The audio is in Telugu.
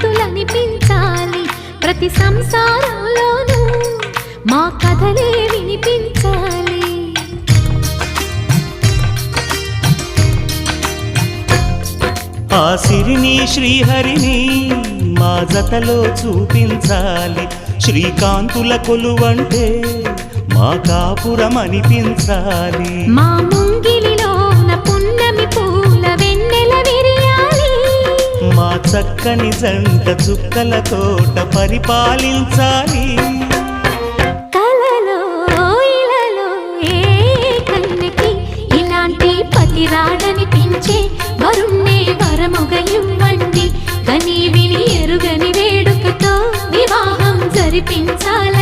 శ్రీమంతులనిపించాలి ప్రతి సంసారంలోనూ మా కథలే వినిపించాలి ఆ సిరిని శ్రీహరిని మా జతలో చూపించాలి శ్రీకాంతుల కొలువంటే మా కాపురం అనిపించాలి మా ముంగిలిలోన పున్నమి పూల వెన్నెల విరియాలి మా చక్కని జంట చుక్కల తోట పరిపాలించాలి కలలో ఇలలో ఏ కన్నెకి ఇలాంటి పతి రాడనిపించే వరుణ్ణే వరముగా ఇవ్వండి కని విని ఎరుగని వేడుకతో వివాహం జరిపించాలి